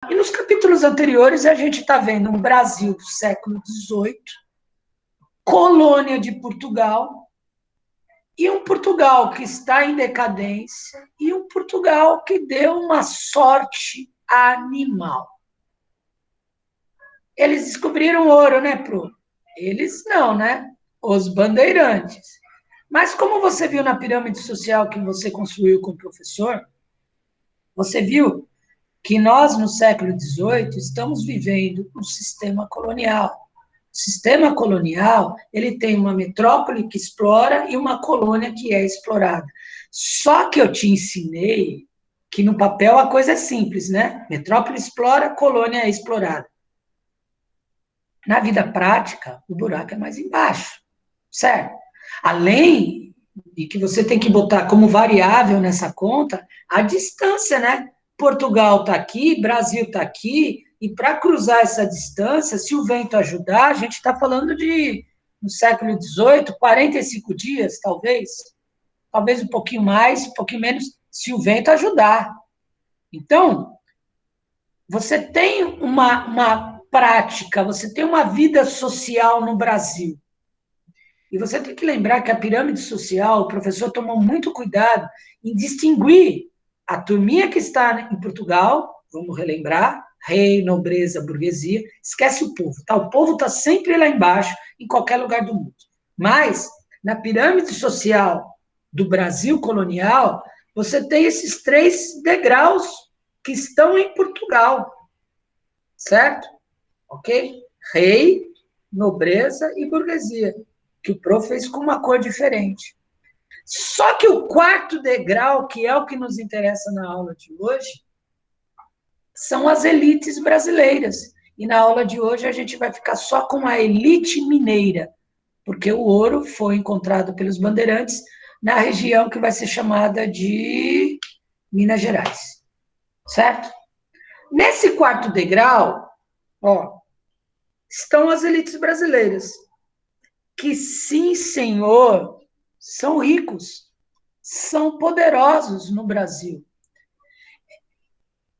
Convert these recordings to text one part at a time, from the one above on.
E nos capítulos anteriores, a gente está vendo um Brasil do século XVIII, colônia de Portugal, e um Portugal que está em decadência, e um Portugal que deu uma sorte animal. Eles descobriram ouro, né, Pro? Eles não, né? Os bandeirantes. Mas como você viu na pirâmide social que você construiu com o professor, você viu que nós, no século XVIII, estamos vivendo um sistema colonial. O sistema colonial, ele tem uma metrópole que explora e uma colônia que é explorada. Só que eu te ensinei que no papel a coisa é simples, né? Metrópole explora, colônia é explorada. Na vida prática, o buraco é mais embaixo, certo? Além de que você tem que botar como variável nessa conta a distância, né? Portugal está aqui, Brasil está aqui, e para cruzar essa distância, se o vento ajudar, a gente está falando de, no século XVIII, 45 dias, talvez um pouquinho mais, um pouquinho menos, se o vento ajudar. Então, você tem uma prática, você tem uma vida social no Brasil. E você tem que lembrar que a pirâmide social, o professor tomou muito cuidado em distinguir a turminha que está em Portugal, vamos relembrar, rei, nobreza, burguesia, esquece o povo, tá? O povo está sempre lá embaixo, em qualquer lugar do mundo. Mas, na pirâmide social do Brasil colonial, você tem esses 3 degraus que estão em Portugal, certo? Ok? Rei, nobreza e burguesia, que o prof fez com uma cor diferente. Só que o 4º degrau, que é o que nos interessa na aula de hoje, são as elites brasileiras. E na aula de hoje a gente vai ficar só com a elite mineira, porque o ouro foi encontrado pelos bandeirantes na região que vai ser chamada de Minas Gerais, certo? Nesse 4º degrau, ó, estão as elites brasileiras, que sim, senhor, são ricos, são poderosos no Brasil.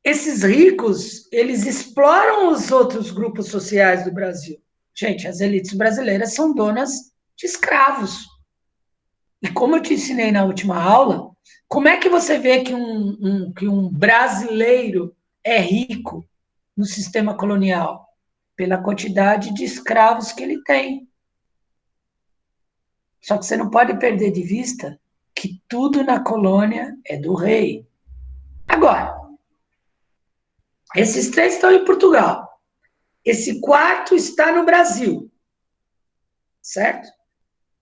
Esses ricos, eles exploram os outros grupos sociais do Brasil. Gente, as elites brasileiras são donas de escravos. E como eu te ensinei na última aula, como é que você vê que um brasileiro é rico no sistema colonial? Pela quantidade de escravos que ele tem. Só que você não pode perder de vista que tudo na colônia é do rei. Agora, esses 3 estão em Portugal. Esse 4º está no Brasil. Certo?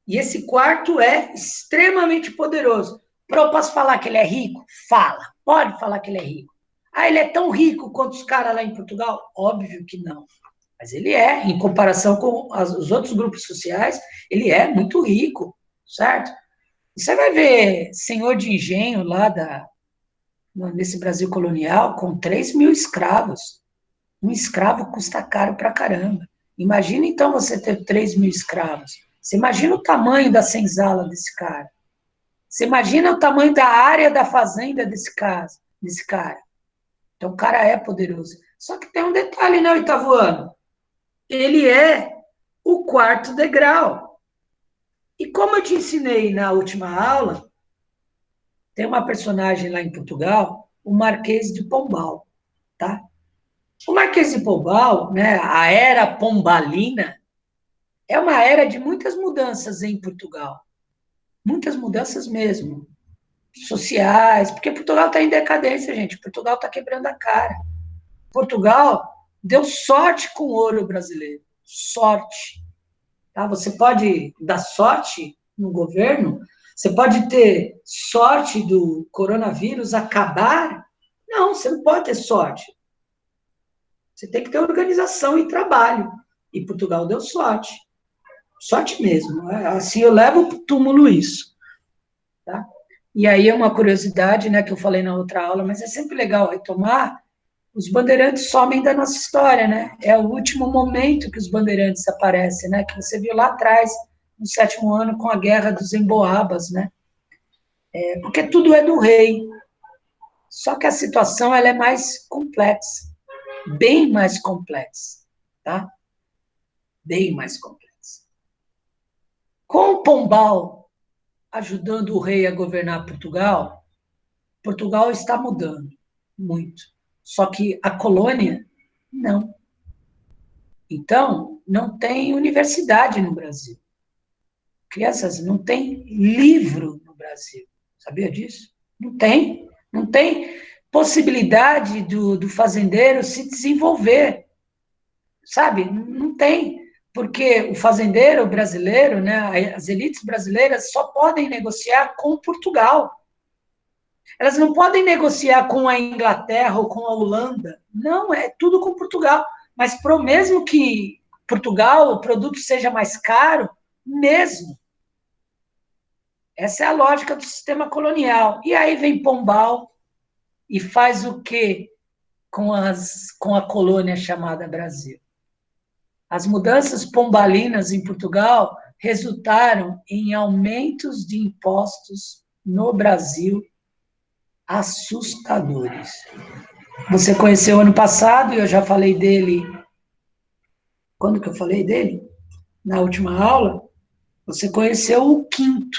E esse 4º é extremamente poderoso. Eu posso falar que ele é rico? Fala. Pode falar que ele é rico. Ah, ele é tão rico quanto os caras lá em Portugal? Óbvio que não. Mas ele é, em comparação com os outros grupos sociais, ele é muito rico, certo? Você vai ver senhor de engenho lá nesse Brasil colonial com 3.000 escravos. Um escravo custa caro pra caramba. Imagina, então, você ter 3.000 escravos. Você imagina o tamanho da senzala desse cara. Você imagina o tamanho da área da fazenda desse cara. Então, o cara é poderoso. Só que tem um detalhe, né, Itavuano? Ele é o 4º degrau. E como eu te ensinei na última aula, tem uma personagem lá em Portugal, o Marquês de Pombal, tá? O Marquês de Pombal, né, a era pombalina, é uma era de muitas mudanças em Portugal. Muitas mudanças mesmo. Sociais, porque Portugal está em decadência, gente. Portugal está quebrando a cara. Portugal deu sorte com o ouro brasileiro. Sorte. Tá? Você pode dar sorte no governo, você pode ter sorte do coronavírus acabar. Não, você não pode ter sorte. Você tem que ter organização e trabalho. E Portugal deu sorte. Sorte mesmo. Assim, eu levo para o túmulo isso. Tá? E aí é uma curiosidade, né, que eu falei na outra aula, mas é sempre legal retomar. Os bandeirantes somem da nossa história, né? É o último momento que os bandeirantes aparecem, né? Que você viu lá atrás, no 7º ano, com a Guerra dos Emboabas, né? Porque tudo é do rei. Só que a situação ela é mais complexa. bem mais complexa, tá? Bem mais complexa. Com Pombal ajudando o rei a governar Portugal, Portugal está mudando muito. Só que a colônia, não. Então, não tem universidade no Brasil. Crianças, não tem livro no Brasil. Sabia disso? Não tem. Não tem possibilidade do fazendeiro se desenvolver. Sabe? Não tem. Porque o fazendeiro brasileiro, né, as elites brasileiras só podem negociar com Portugal. Elas não podem negociar com a Inglaterra ou com a Holanda. Não, é tudo com Portugal. Mas mesmo que Portugal, o produto seja mais caro, mesmo. Essa é a lógica do sistema colonial. E aí vem Pombal e faz o quê com a colônia chamada Brasil? As mudanças pombalinas em Portugal resultaram em aumentos de impostos no Brasil assustadores. Você conheceu ano passado, e eu já falei dele. Quando que eu falei dele? Na última aula. Você conheceu o quinto,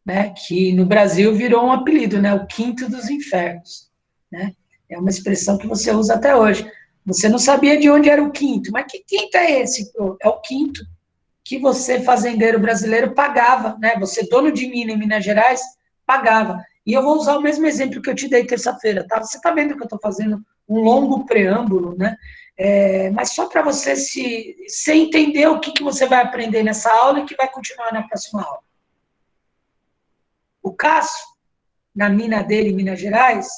né? Que no Brasil virou um apelido, né? O quinto dos infernos, né? É uma expressão que você usa até hoje. Você não sabia de onde era o quinto, mas que quinto é esse? É o quinto que você, fazendeiro brasileiro, pagava, né? Você, dono de mina em Minas Gerais, pagava. E eu vou usar o mesmo exemplo que eu te dei terça-feira, tá? Você está vendo que eu estou fazendo um longo preâmbulo, né? Mas só para você se entender o que você vai aprender nessa aula e que vai continuar na próxima aula. O Cássio, na mina dele em Minas Gerais,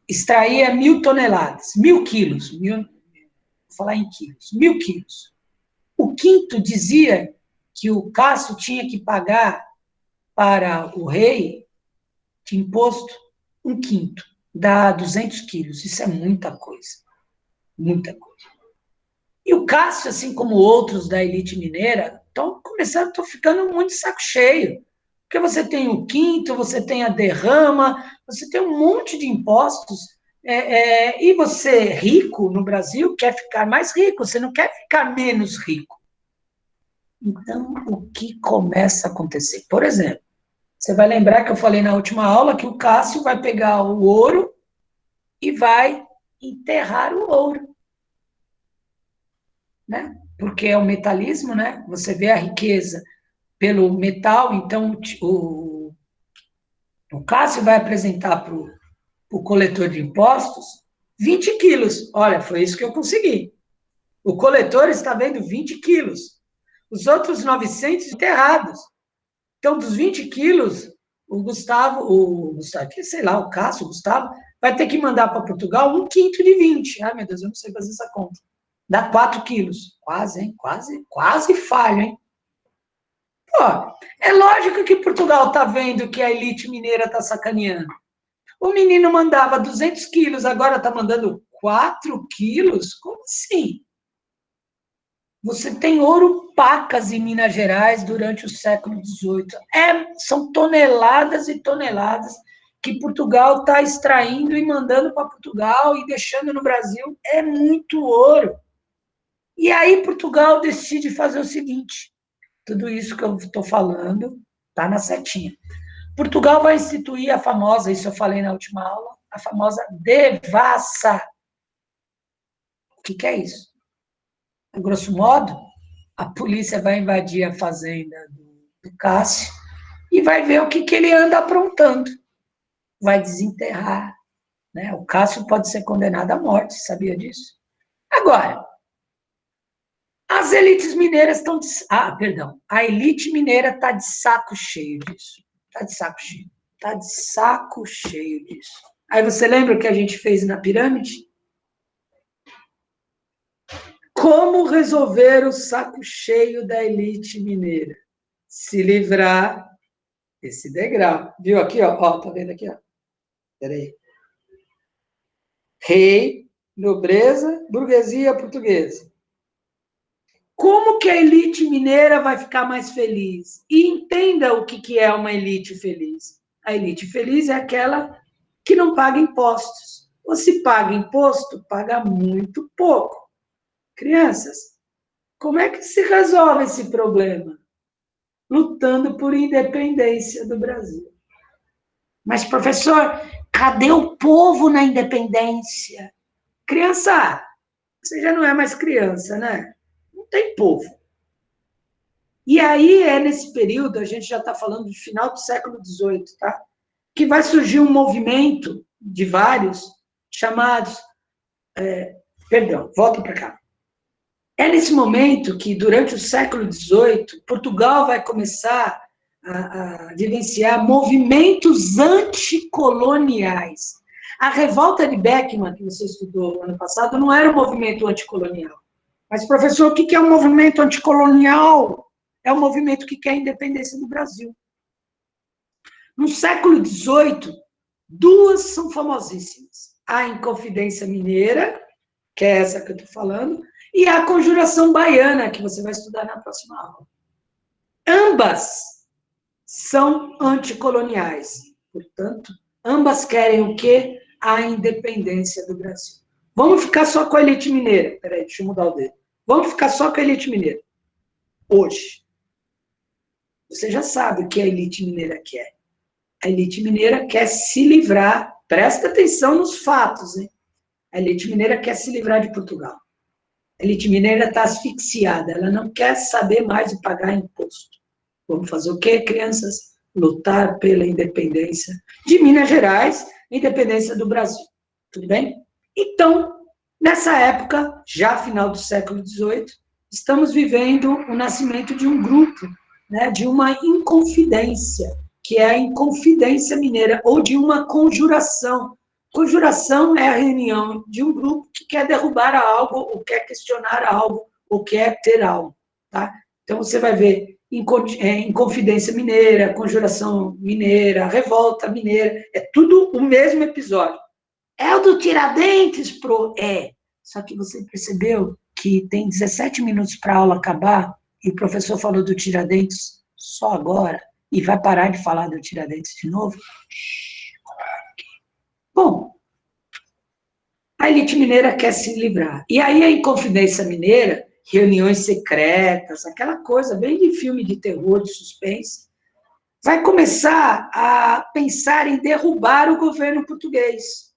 extraía 1.000 toneladas, 1.000 quilos, vou falar em quilos, 1.000 quilos. O quinto dizia que o Cássio tinha que pagar para o rei de imposto um quinto, dá 200 quilos. Isso é muita coisa, muita coisa. E o Cássio, assim como outros da elite mineira, estão ficando muito de saco cheio. Porque você tem o quinto, você tem a derrama, você tem um monte de impostos. E você, rico no Brasil, quer ficar mais rico, você não quer ficar menos rico. Então, o que começa a acontecer? Por exemplo, você vai lembrar que eu falei na última aula que o Cássio vai pegar o ouro e vai enterrar o ouro, né? Porque é o metalismo, né? Você vê a riqueza pelo metal, então o Cássio vai apresentar para o coletor de impostos 20 quilos. Olha, foi isso que eu consegui. O coletor está vendo 20 quilos. Os outros 900 enterrados. Então, dos 20 quilos, o Cássio, o Gustavo, vai ter que mandar para Portugal um quinto de 20. Ai, meu Deus, eu não sei fazer essa conta. Dá 4 quilos. Quase, hein? Quase falho, hein? Pô, é lógico que Portugal está vendo que a elite mineira está sacaneando. O menino mandava 200 quilos, agora está mandando 4 quilos? Como assim? Você tem ouro pacas em Minas Gerais durante o século XVIII. São toneladas e toneladas que Portugal está extraindo e mandando para Portugal e deixando no Brasil. É muito ouro. E aí Portugal decide fazer o seguinte: tudo isso que eu estou falando está na setinha. Portugal vai instituir a famosa, isso eu falei na última aula, a famosa devassa. O que é isso? A grosso modo, a polícia vai invadir a fazenda do Cássio e vai ver o que ele anda aprontando. Vai desenterrar. Né? O Cássio pode ser condenado à morte, sabia disso? Agora, as elites mineiras estão a elite mineira está de saco cheio disso. Está de saco cheio. Está de saco cheio disso. Aí você lembra o que a gente fez na pirâmide? Como resolver o saco cheio da elite mineira? Se livrar desse degrau. Viu aqui, ó? Tá vendo aqui, ó? Peraí. Rei, nobreza, burguesia portuguesa. Como que a elite mineira vai ficar mais feliz? E entenda o que é uma elite feliz. A elite feliz é aquela que não paga impostos. ou se paga imposto, paga muito pouco. Crianças, como é que se resolve esse problema? Lutando por independência do Brasil. Mas, professor, cadê o povo na independência? Criança, você já não é mais criança, né? Não tem povo. E aí é nesse período, a gente já está falando do final do século XVIII, tá? Que vai surgir um movimento de vários chamados... perdão, volta para cá. É nesse momento que, durante o século XVIII, Portugal vai começar a vivenciar movimentos anticoloniais. A revolta de Beckmann, que você estudou ano passado, não era um movimento anticolonial. Mas, professor, o que é um movimento anticolonial? É um movimento que quer a independência do Brasil. No século XVIII, duas são famosíssimas. A Inconfidência Mineira, que é essa que eu estou falando, e a Conjuração Baiana, que você vai estudar na próxima aula. Ambas são anticoloniais. Portanto, ambas querem o quê? A independência do Brasil. Vamos ficar só com a elite mineira. Peraí, deixa eu mudar o dedo. Vamos ficar só com a elite mineira. Hoje. Você já sabe o que a elite mineira quer. A elite mineira quer se livrar, presta atenção nos fatos, hein? A elite mineira quer se livrar de Portugal. A elite mineira está asfixiada, ela não quer saber mais de pagar imposto. Vamos fazer o quê, crianças? Lutar pela independência de Minas Gerais, independência do Brasil. Tudo bem? Então, nessa época, já final do século XVIII, estamos vivendo o nascimento de um grupo, né, de uma inconfidência, que é a Inconfidência Mineira, ou de uma conjuração. Conjuração é a reunião de um grupo que quer derrubar algo, ou quer questionar algo, ou quer ter algo. Tá? Então, você vai ver Inconfidência Mineira, Conjuração Mineira, Revolta Mineira, é tudo o mesmo episódio. É o do Tiradentes, pro? É. Só que você percebeu que tem 17 minutos para a aula acabar e o professor falou do Tiradentes só agora e vai parar de falar do Tiradentes de novo? Bom, a elite mineira quer se livrar. E aí a Inconfidência Mineira, reuniões secretas, aquela coisa bem de filme de terror, de suspense, vai começar a pensar em derrubar o governo português,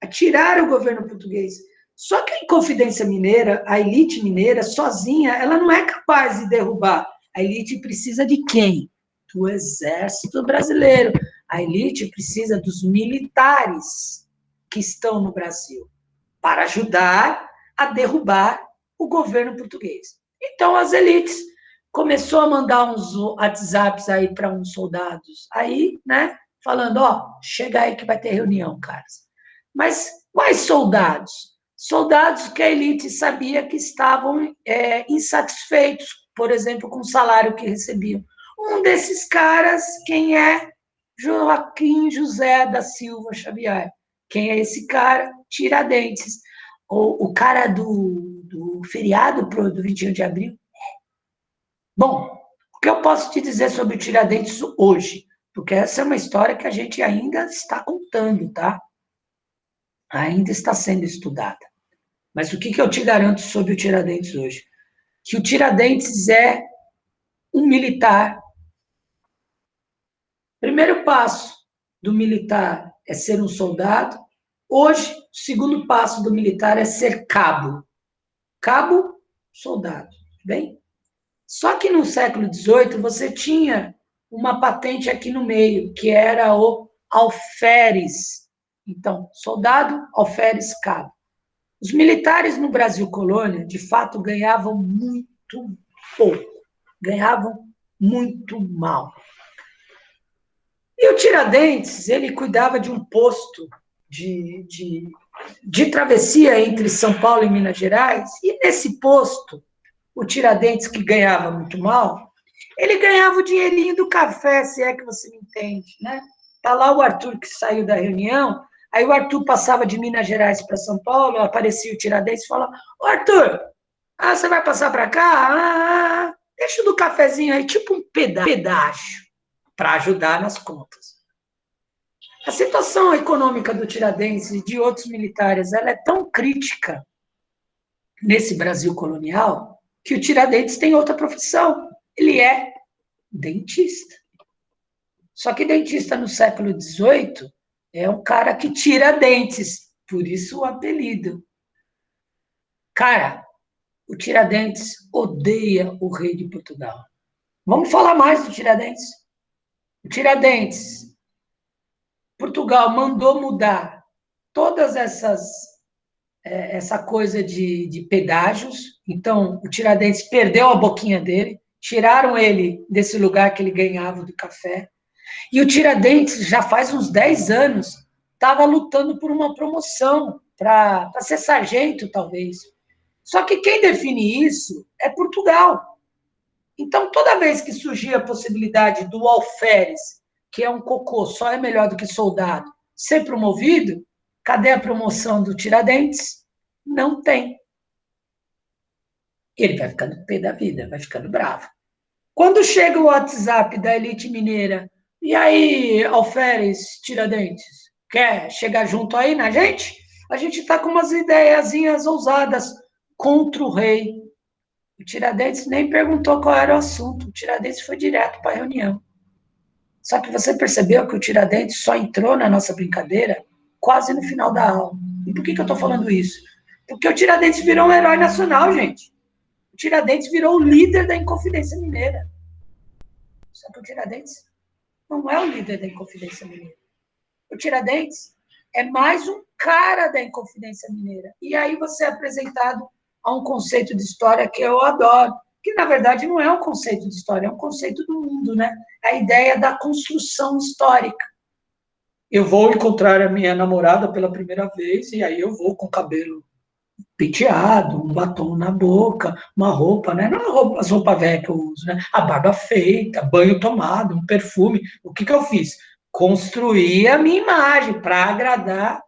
a tirar o governo português. Só que a Inconfidência Mineira, a elite mineira, sozinha, ela não é capaz de derrubar. A elite precisa de quem? Do exército brasileiro. A elite precisa dos militares que estão no Brasil para ajudar a derrubar o governo português. Então, as elites começou a mandar uns WhatsApps aí para uns soldados aí, né? Falando, ó, chega aí que vai ter reunião, caras. Mas quais soldados? Soldados que a elite sabia que estavam insatisfeitos, por exemplo, com o salário que recebiam. Um desses caras, quem é? Joaquim José da Silva Xavier. Quem é esse cara? Tiradentes. O cara do feriado do 21 de abril. Bom, o que eu posso te dizer sobre o Tiradentes hoje? Porque essa é uma história que a gente ainda está contando, tá? Ainda está sendo estudada. Mas o que eu te garanto sobre o Tiradentes hoje? Que o Tiradentes é um militar. Primeiro passo do militar é ser um soldado. Hoje, o segundo passo do militar é ser cabo. Cabo, soldado. Bem? Só que no século XVIII você tinha uma patente aqui no meio, que era o alferes. Então, soldado, alferes, cabo. Os militares no Brasil colônia, de fato, ganhavam muito pouco. Ganhavam muito mal. E o Tiradentes, ele cuidava de um posto de travessia entre São Paulo e Minas Gerais, e nesse posto, o Tiradentes, que ganhava muito mal, ele ganhava o dinheirinho do café, se é que você me entende, né? Tá lá o Arthur, que saiu da reunião, aí o Arthur passava de Minas Gerais para São Paulo, aparecia o Tiradentes e falava, ô Arthur, você vai passar para cá? Deixa do cafezinho aí, tipo um pedágio, para ajudar nas contas. A situação econômica do Tiradentes e de outros militares, ela é tão crítica nesse Brasil colonial que o Tiradentes tem outra profissão. Ele é dentista. Só que dentista no século XVIII é um cara que tira dentes, por isso o apelido. Cara, o Tiradentes odeia o rei de Portugal. Vamos falar mais do Tiradentes? O Tiradentes, Portugal mandou mudar todas essa coisa de pedágios. Então, o Tiradentes perdeu a boquinha dele, tiraram ele desse lugar que ele ganhava do café. E o Tiradentes, já faz uns 10 anos, estava lutando por uma promoção para ser sargento, talvez. Só que quem define isso é Portugal. Então, toda vez que surgia a possibilidade do alferes, que é um cocô, só é melhor do que soldado, ser promovido, cadê a promoção do Tiradentes? Não tem. Ele vai ficando pé da vida, vai ficando bravo. Quando chega o WhatsApp da elite mineira, e aí, alferes Tiradentes, quer chegar junto aí na gente? A gente está com umas ideiazinhas ousadas contra o rei. O Tiradentes nem perguntou qual era o assunto, o Tiradentes foi direto para a reunião. Só que você percebeu que o Tiradentes só entrou na nossa brincadeira quase no final da aula. E por que eu estou falando isso? Porque o Tiradentes virou um herói nacional, gente. O Tiradentes virou o líder da Inconfidência Mineira. Só que o Tiradentes não é o líder da Inconfidência Mineira. O Tiradentes é mais um cara da Inconfidência Mineira. E aí você é apresentado a um conceito de história que eu adoro, que na verdade não é um conceito de história, é um conceito do mundo, né? A ideia da construção histórica. Eu vou encontrar a minha namorada pela primeira vez e aí eu vou com o cabelo penteado, um batom na boca, uma roupa, né? Não as roupas velhas que eu uso, né? A barba feita, banho tomado, um perfume. O que eu fiz? Construir a minha imagem para agradar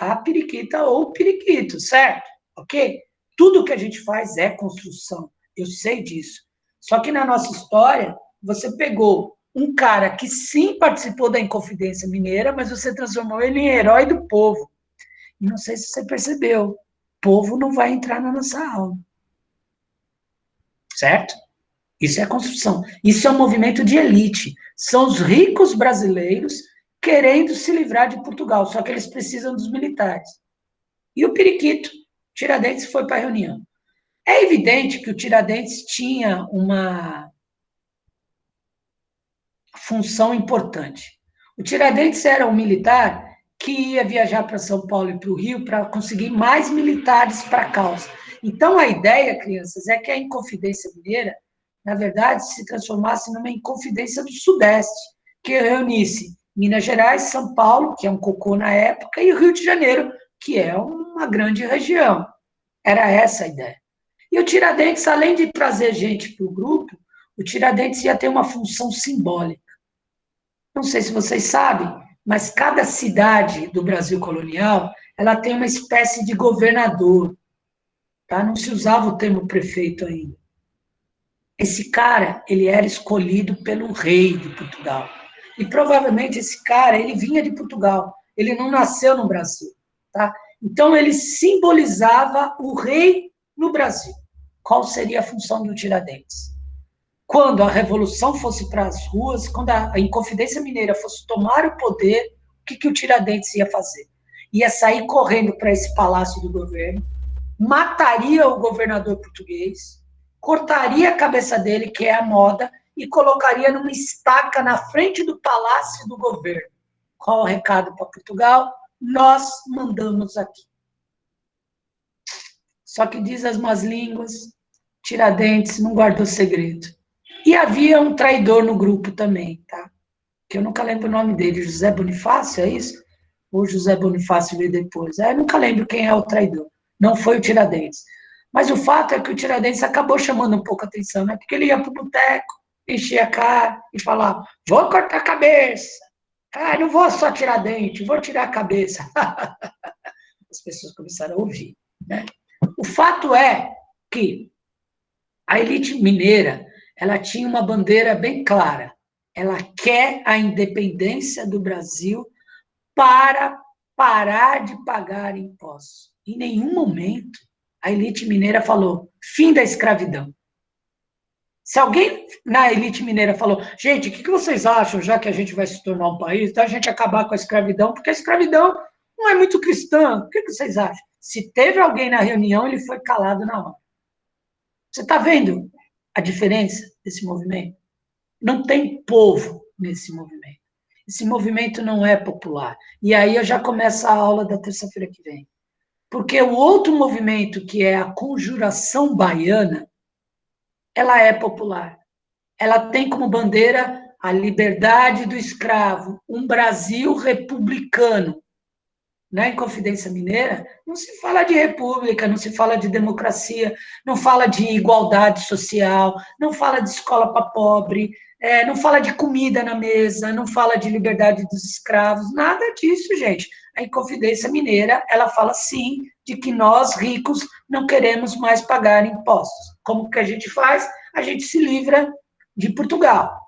a periquita ou o periquito, certo? Ok? Tudo que a gente faz é construção. Eu sei disso. Só que na nossa história, você pegou um cara que sim participou da Inconfidência Mineira, mas você transformou ele em herói do povo. E não sei se você percebeu, o povo não vai entrar na nossa aula. Certo? Isso é construção. Isso é um movimento de elite. São os ricos brasileiros querendo se livrar de Portugal, só que eles precisam dos militares. E o periquito, Tiradentes, foi para a reunião. É evidente que o Tiradentes tinha uma função importante. O Tiradentes era um militar que ia viajar para São Paulo e para o Rio para conseguir mais militares para a causa. Então, a ideia, crianças, é que a Inconfidência Mineira, na verdade, se transformasse numa Inconfidência do Sudeste, que reunisse Minas Gerais, São Paulo, que é um cocô na época, e o Rio de Janeiro, que é uma grande região. Era essa a ideia. E o Tiradentes, além de trazer gente para o grupo, o Tiradentes ia ter uma função simbólica. Não sei se vocês sabem, mas cada cidade do Brasil colonial, ela tem uma espécie de governador, tá? Não se usava o termo prefeito ainda. Esse cara, ele era escolhido pelo rei de Portugal. E provavelmente esse cara, ele vinha de Portugal, ele não nasceu no Brasil, tá? Então ele simbolizava o rei no Brasil. Qual seria a função do Tiradentes? Quando a revolução fosse para as ruas, quando a Inconfidência Mineira fosse tomar o poder, o que o Tiradentes ia fazer? Ia sair correndo para esse palácio do governo, mataria o governador português, cortaria a cabeça dele, que é a moda, e colocaria numa estaca na frente do palácio do governo. Qual o recado para Portugal? Nós mandamos aqui. Só que diz as más línguas, Tiradentes não guardou segredo. E havia um traidor no grupo também, tá? Que eu nunca lembro o nome dele, José Bonifácio, é isso? Ou José Bonifácio veio depois? Eu nunca lembro quem é o traidor. Não foi o Tiradentes. Mas o fato é que o Tiradentes acabou chamando um pouco a atenção, né? Porque ele ia para o boteco, enchia a cara e falava, vou cortar a cabeça. Ah, não vou só tirar dente, vou tirar a cabeça. As pessoas começaram a ouvir, né? O fato é que a elite mineira, ela tinha uma bandeira bem clara. Ela quer a independência do Brasil para parar de pagar impostos. Em nenhum momento a elite mineira falou fim da escravidão. Se alguém na elite mineira falou, gente, o que vocês acham, já que a gente vai se tornar um país, da gente acabar com a escravidão, porque a escravidão não é muito cristã, o que vocês acham? Se teve alguém na reunião, ele foi calado na hora. Você está vendo a diferença desse movimento? Não tem povo nesse movimento. Esse movimento não é popular. E aí eu já começo a aula da terça-feira que vem. Porque o outro movimento, que é a Conjuração Baiana, ela é popular. Ela tem como bandeira a liberdade do escravo, um Brasil republicano. Na Inconfidência Mineira, não se fala de república, não se fala de democracia, não fala de igualdade social, não fala de escola para pobre, não fala de comida na mesa, não fala de liberdade dos escravos, nada disso, gente. A Inconfidência Mineira, ela fala, sim, de que nós, ricos, não queremos mais pagar impostos. Como que a gente faz? A gente se livra de Portugal.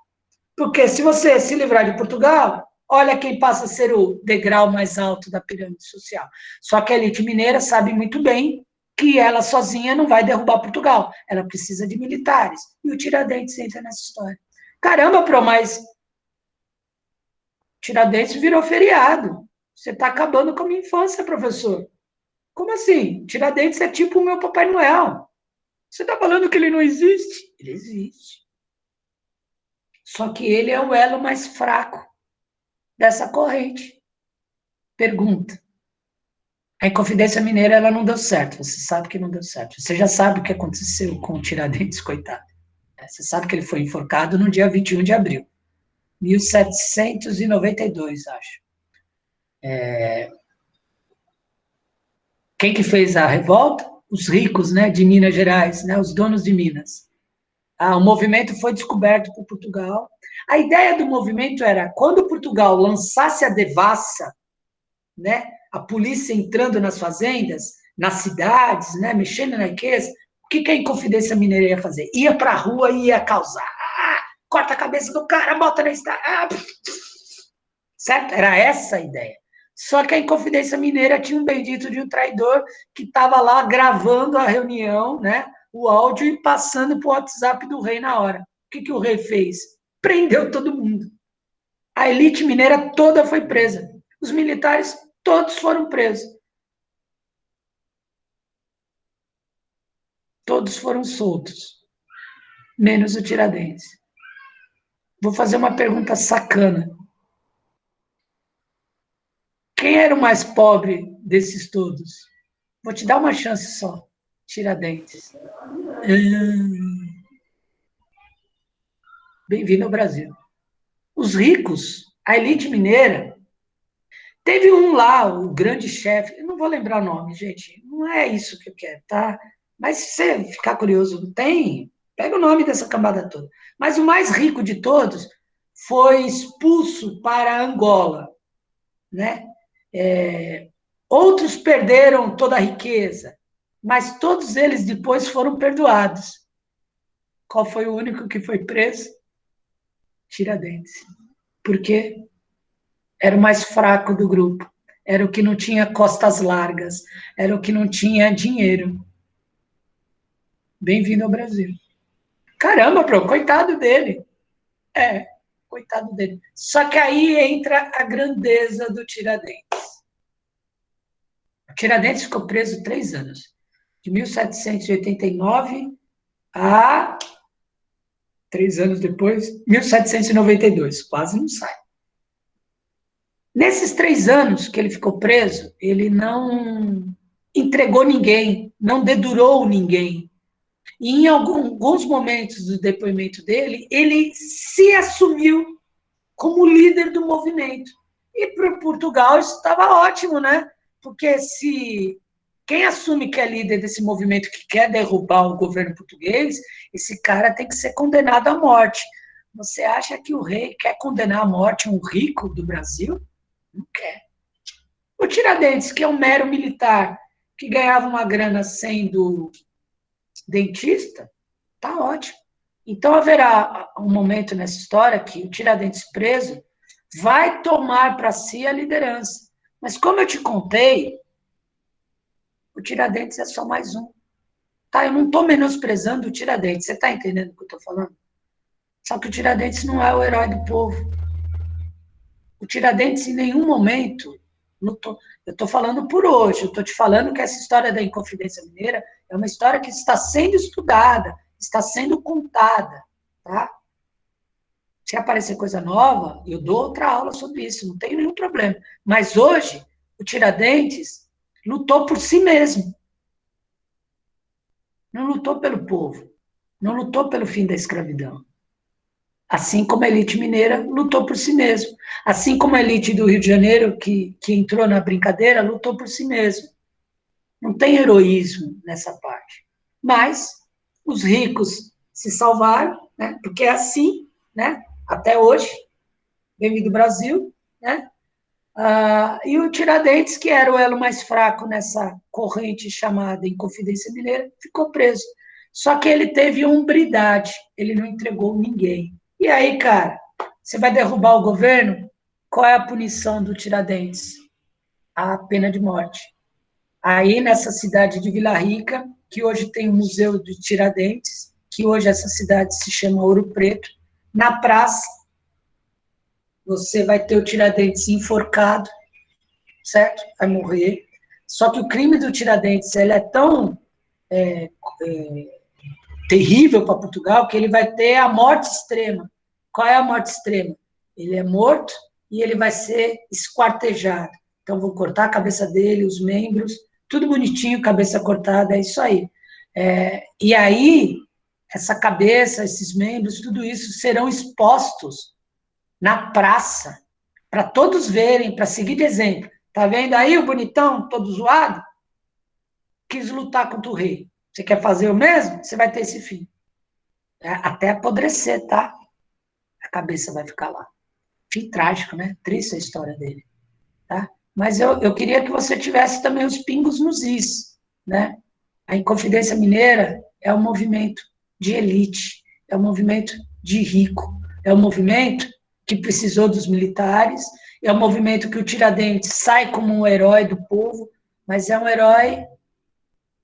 Porque se você se livrar de Portugal, olha quem passa a ser o degrau mais alto da pirâmide social. Só que a elite mineira sabe muito bem que ela sozinha não vai derrubar Portugal. Ela precisa de militares. E o Tiradentes entra nessa história. Caramba, mas Tiradentes virou feriado. Você está acabando com a minha infância, professor. Como assim? Tiradentes é tipo o meu Papai Noel. Você está falando que ele não existe? Ele existe. Só que ele é o elo mais fraco dessa corrente. Pergunta. A Inconfidência Mineira, ela não deu certo. Você sabe que não deu certo. Você já sabe o que aconteceu com o Tiradentes, coitado. Você sabe que ele foi enforcado no dia 21 de abril. 1792, acho. Quem que fez a revolta? Os ricos, né, de Minas Gerais, né, os donos de Minas. O movimento foi descoberto por Portugal. A ideia do movimento era, quando Portugal lançasse a devassa, né, a polícia entrando nas fazendas, nas cidades, né, mexendo na riqueza, o que a Inconfidência Mineira ia fazer? Ia para a rua e ia causar. Corta a cabeça do cara, bota na estrada. Certo? Era essa a ideia. Só que a Inconfidência Mineira tinha um bendito de um traidor que estava lá gravando a reunião, né, o áudio e passando para o WhatsApp do rei na hora. O que o rei fez? Prendeu todo mundo. A elite mineira toda foi presa. Os militares todos foram presos. Todos foram soltos. Menos o Tiradentes. Vou fazer uma pergunta sacana. Quem era o mais pobre desses todos? Vou te dar uma chance só. Tiradentes. Bem-vindo ao Brasil. Os ricos, a elite mineira, teve um lá, o grande chefe, eu não vou lembrar o nome, gente, não é isso que eu quero, tá? Mas se você ficar curioso, não tem, pega o nome dessa cambada toda. Mas o mais rico de todos foi expulso para Angola, né? Outros perderam toda a riqueza, mas todos eles depois foram perdoados. Qual foi o único que foi preso? Tiradentes. Por quê? Era o mais fraco do grupo. Era o que não tinha costas largas. Era o que não tinha dinheiro. Bem-vindo ao Brasil. Caramba, coitado dele. Coitado dele. Só que aí entra a grandeza do Tiradentes. O Tiradentes ficou preso 3 anos. De 1789 a 3 anos depois, 1792. Quase não sai. Nesses 3 anos que ele ficou preso, ele não entregou ninguém, não dedurou ninguém. E em alguns momentos do depoimento dele, ele se assumiu como líder do movimento. E para Portugal isso estava ótimo, né? Porque se quem assume que é líder desse movimento que quer derrubar o governo português, esse cara tem que ser condenado à morte. Você acha que o rei quer condenar à morte um rico do Brasil? Não quer. O Tiradentes, que é um mero militar, que ganhava uma grana sendo dentista, tá ótimo. Então haverá um momento nessa história que o Tiradentes preso vai tomar para si a liderança. Mas como eu te contei, o Tiradentes é só mais um. Tá? Eu não estou menosprezando o Tiradentes. Você está entendendo o que eu estou falando? Só que o Tiradentes não é o herói do povo. O Tiradentes, em nenhum momento, lutou. Eu estou falando por hoje, eu estou te falando que essa história da Inconfidência Mineira é uma história que está sendo estudada, está sendo contada. Tá? Se aparecer coisa nova, eu dou outra aula sobre isso, não tem nenhum problema. Mas hoje, o Tiradentes lutou por si mesmo. Não lutou pelo povo. Não lutou pelo fim da escravidão. Assim como a elite mineira lutou por si mesmo. Assim como a elite do Rio de Janeiro, que entrou na brincadeira, lutou por si mesmo. Não tem heroísmo nessa parte. Mas os ricos se salvaram, né? Porque é assim, né? Até hoje, bem-vindo ao Brasil, né? E o Tiradentes, que era o elo mais fraco nessa corrente chamada Inconfidência Mineira, ficou preso. Só que ele teve hombridade, ele não entregou ninguém. E aí, cara, você vai derrubar o governo? Qual é a punição do Tiradentes? A pena de morte. Aí, nessa cidade de Vila Rica, que hoje tem o Museu do Tiradentes, que hoje essa cidade se chama Ouro Preto, na praça, você vai ter o Tiradentes enforcado, certo? Vai morrer. Só que o crime do Tiradentes ele é tão terrível para Portugal que ele vai ter a morte extrema. Qual é a morte extrema? Ele é morto e ele vai ser esquartejado. Então, vou cortar a cabeça dele, os membros, tudo bonitinho, cabeça cortada, é isso aí. E aí, essa cabeça, esses membros, tudo isso serão expostos na praça, para todos verem, para seguir de exemplo. Tá vendo aí o bonitão, todo zoado? Quis lutar contra o rei. Você quer fazer o mesmo? Você vai ter esse fim. Até apodrecer, tá? A cabeça vai ficar lá. Fim trágico, né? Triste a história dele, tá? Mas eu queria que você tivesse também os pingos nos is, né? A Inconfidência Mineira é um movimento de elite, é um movimento de rico, é um movimento que precisou dos militares, é um movimento que o Tiradentes sai como um herói do povo, mas é um herói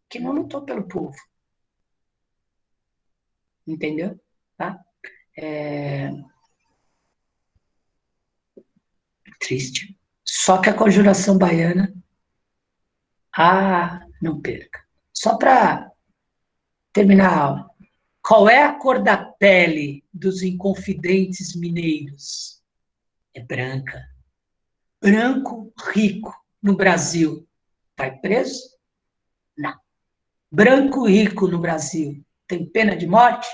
que não lutou pelo povo, entendeu? Tá? É triste. Só que a Conjuração Baiana, não perca. Só para terminar a aula. Qual é a cor da pele dos inconfidentes mineiros? É branca. Branco rico no Brasil vai preso? Não. Branco rico no Brasil tem pena de morte?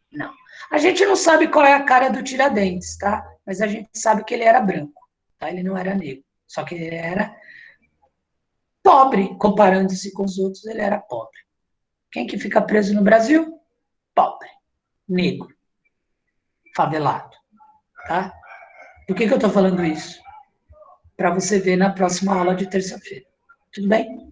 Não. A gente não sabe qual é a cara do Tiradentes, tá? Mas a gente sabe que ele era branco, tá? Ele não era negro. Só que ele era pobre, comparando-se com os outros, ele era pobre. Quem que fica preso no Brasil? Pobre, negro, favelado, tá? Por que eu estou falando isso? Para você ver na próxima aula de terça-feira. Tudo bem?